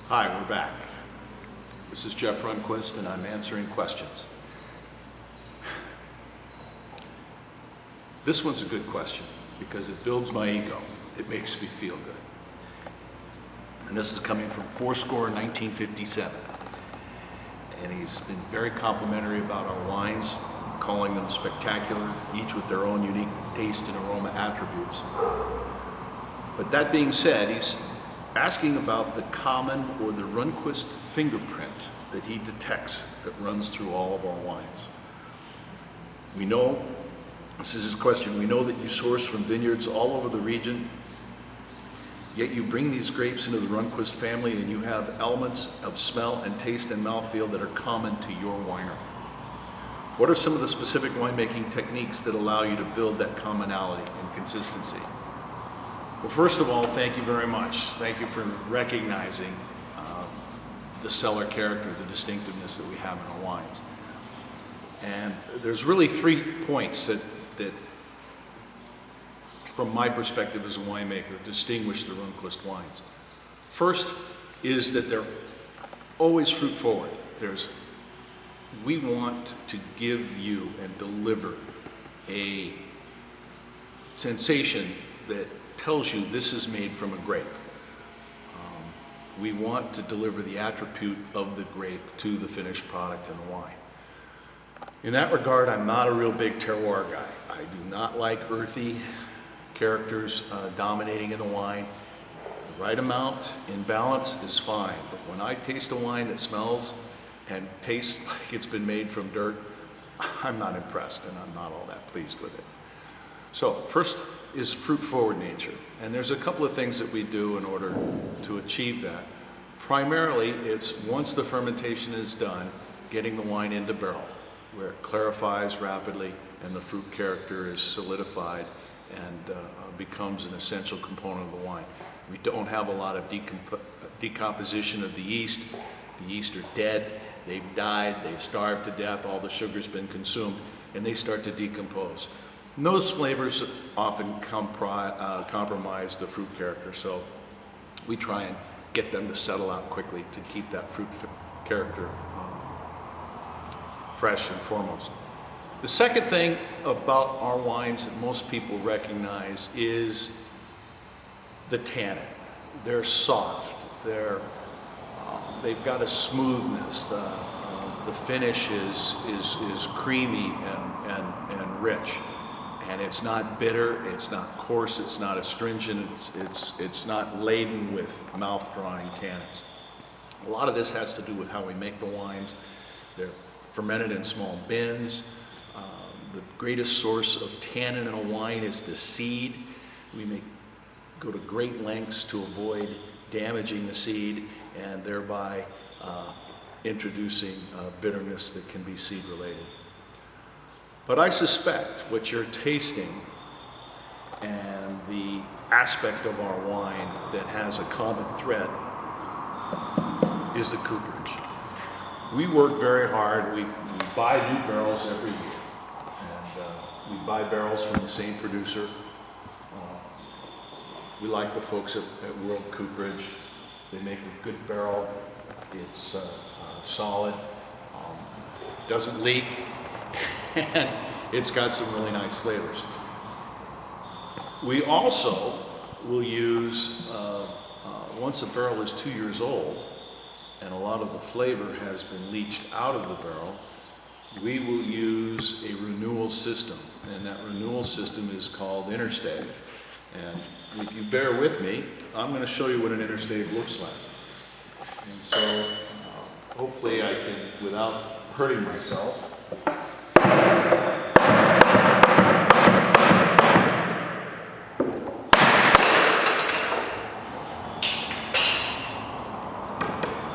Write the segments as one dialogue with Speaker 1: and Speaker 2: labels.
Speaker 1: Hi, we're back. This is Jeff Runquist and I'm answering questions. This one's a good question because it builds my ego. It makes me feel good. And this is coming from Fourscore 1957. And he's been very complimentary about our wines, calling them spectacular, each with their own unique taste and aroma attributes. But that being said, he's asking about the common or the Runquist fingerprint that he detects that runs through all of our wines. We know, this is his question, we know that you source from vineyards all over the region, yet you bring these grapes into the Runquist family and you have elements of smell and taste and mouthfeel that are common to your winery. What are some of the specific winemaking techniques that allow you to build that commonality and consistency? Well, first of all, thank you very much. Thank you for recognizing the cellar character, the distinctiveness that we have in our wines. And there's really 3 points that from my perspective as a winemaker, distinguish the Runquist wines. First is that they're always fruit forward. We want to give you and deliver a sensation that tells you this is made from a grape. We want to deliver the attribute of the grape to the finished product in the wine. In that regard, I'm not a real big terroir guy. I do not like earthy characters dominating in the wine. The right amount in balance is fine, but when I taste a wine that smells and tastes like it's been made from dirt, I'm not impressed and I'm not all that pleased with it. So first is fruit forward nature, and there's a couple of things that we do in order to achieve that. Primarily, it's once the fermentation is done, getting the wine into barrel, where it clarifies rapidly and the fruit character is solidified and becomes an essential component of the wine. We don't have a lot of decomposition of the yeast. The yeast are dead, they've died, they've starved to death, all the sugar's been consumed, and they start to decompose. And those flavors often compromise the fruit character, so we try and get them to settle out quickly to keep that fruit character fresh and foremost. The second thing about our wines that most people recognize is the tannin. They're soft, they've got a smoothness, the finish is creamy and rich. And it's not bitter, it's not coarse, it's not astringent, it's not laden with mouth-drawing tannins. A lot of this has to do with how we make the wines. They're fermented in small bins. The greatest source of tannin in a wine is the seed. We go to great lengths to avoid damaging the seed and thereby introducing bitterness that can be seed related. But I suspect what you're tasting and the aspect of our wine that has a common thread is the cooperage. We work very hard. We buy new barrels every year. And we buy barrels from the same producer. We like the folks at World Cooperage. They make a good barrel. It's solid, doesn't leak, and it's got some really nice flavors. We also will use, once a barrel is 2 years old and a lot of the flavor has been leached out of the barrel, we will use a renewal system, and that renewal system is called interstave. And if you bear with me, I'm going to show you what an interstave looks like. And so hopefully I can, without hurting myself,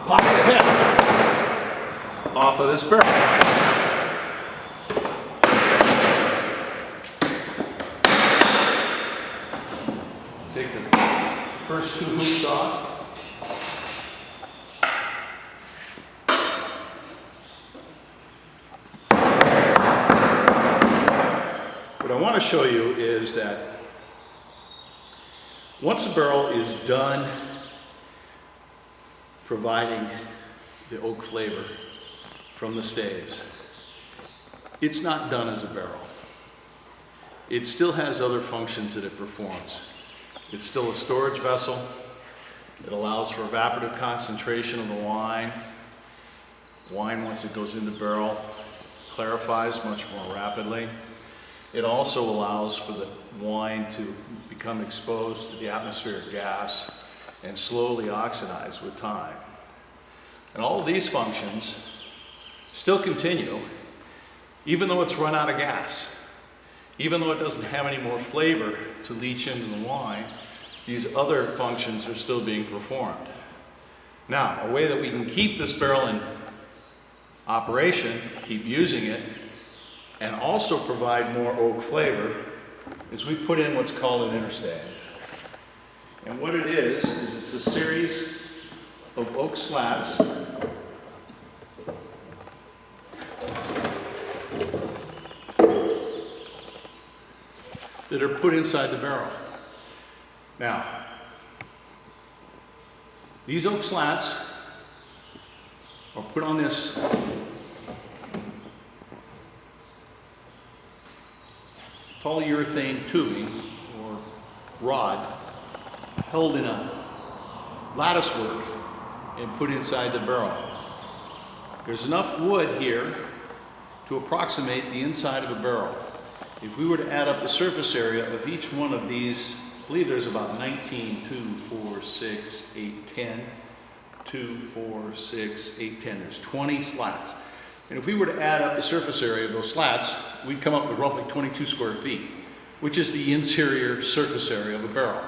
Speaker 1: pop the head off of this barrel. Take the first 2 hoops off. What I want to show you is that once the barrel is done providing the oak flavor from the staves. It's not done as a barrel. It still has other functions that it performs. It's still a storage vessel. It allows for evaporative concentration of the wine. Wine, once it goes in the barrel, clarifies much more rapidly. It also allows for the wine to become exposed to the atmospheric gas and slowly oxidize with time. And all of these functions still continue, even though it's run out of gas. Even though it doesn't have any more flavor to leach into the wine, these other functions are still being performed. Now, a way that we can keep this barrel in operation, keep using it, and also provide more oak flavor is we put in what's called an interstave. And what it is it's a series of oak slats that are put inside the barrel. Now, these oak slats are put on this polyurethane tubing or rod held in a lattice work and put inside the barrel. There's enough wood here to approximate the inside of a barrel. If we were to add up the surface area of each one of these, I believe there's about 19, 2, 4, 6, 8, 10, 2, 4, 6, 8, 10. There's 20 slats. And if we were to add up the surface area of those slats, we'd come up with roughly 22 square feet, which is the interior surface area of a barrel.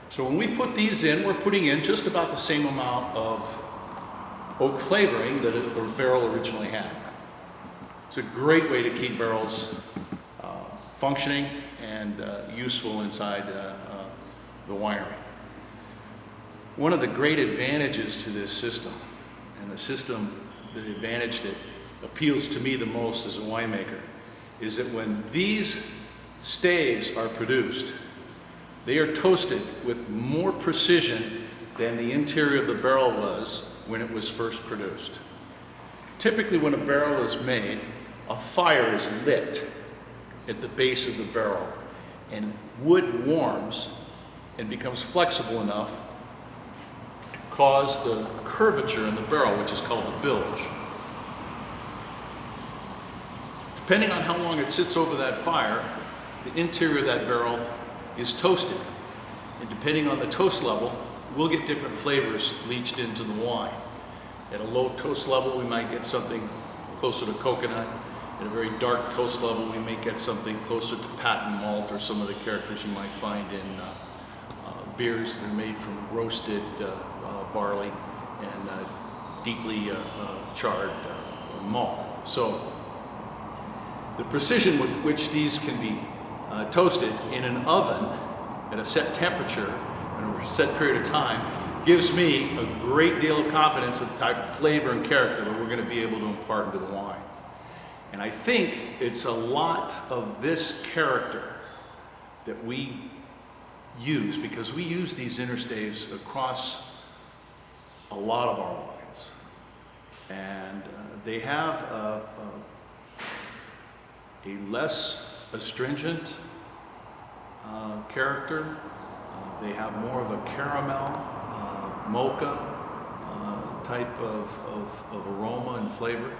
Speaker 1: So when we put these in, we're putting in just about the same amount of oak flavoring that a barrel originally had. It's a great way to keep barrels functioning and useful inside the winery. One of the great advantages to this system, and the advantage that appeals to me the most as a winemaker, is that when these staves are produced, they are toasted with more precision than the interior of the barrel was when it was first produced. Typically when a barrel is made, a fire is lit at the base of the barrel, and wood warms and becomes flexible enough to cause the curvature in the barrel, which is called the bilge. Depending on how long it sits over that fire, the interior of that barrel is toasted. And depending on the toast level, we'll get different flavors leached into the wine. At a low toast level, we might get something closer to coconut. At a very dark toast level, we may get something closer to patent malt or some of the characters you might find in beers that are made from roasted barley and deeply charred malt. So the precision with which these can be toasted in an oven at a set temperature and a set period of time gives me a great deal of confidence of the type of flavor and character that we're going to be able to impart into the wine. And I think it's a lot of this character that we use, because we use these interstaves across a lot of our wines. And they have a less astringent character. They have more of a caramel, mocha type of aroma and flavor.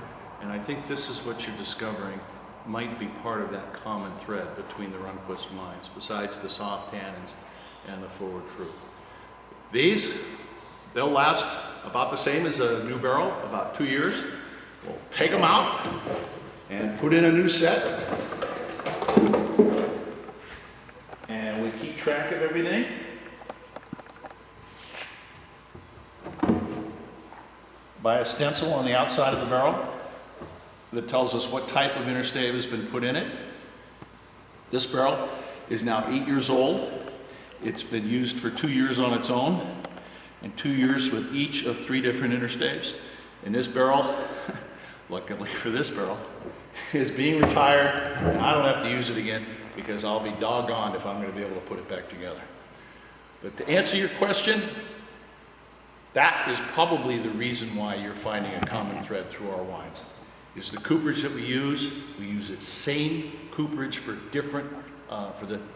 Speaker 1: And I think this is what you're discovering might be part of that common thread between the Runquist wines, besides the soft tannins and the forward fruit. These, they'll last about the same as a new barrel, about 2 years. We'll take them out and put in a new set. And we keep track of everything. By a stencil on the outside of the barrel that tells us what type of interstave has been put in it. This barrel is now 8 years old. It's been used for 2 years on its own, and 2 years with each of 3 different interstaves. And this barrel, luckily for this barrel, is being retired, and I don't have to use it again because I'll be doggone if I'm going to be able to put it back together. But to answer your question, That is probably the reason why you're finding a common thread through our wines. Is the cooperage that we use the same cooperage for different,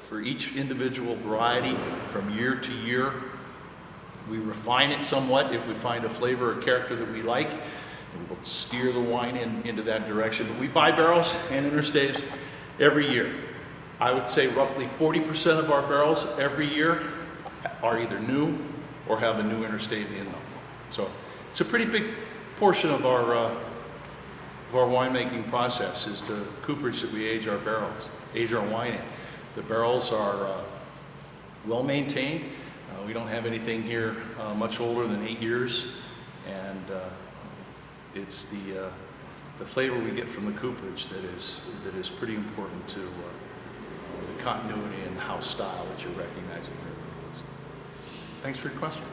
Speaker 1: for each individual variety from year to year. We refine it somewhat if we find a flavor or character that we like, and we'll steer the wine into that direction. But we buy barrels and interstaves every year. I would say roughly 40% of our barrels every year are either new or have a new interstave in them. So it's a pretty big portion of our winemaking process is the cooperage that we age our wine in. The barrels are well maintained. We don't have anything here much older than 8 years, and it's the flavor we get from the cooperage that is pretty important to the continuity and the house style that you're recognizing here. Thanks for your question.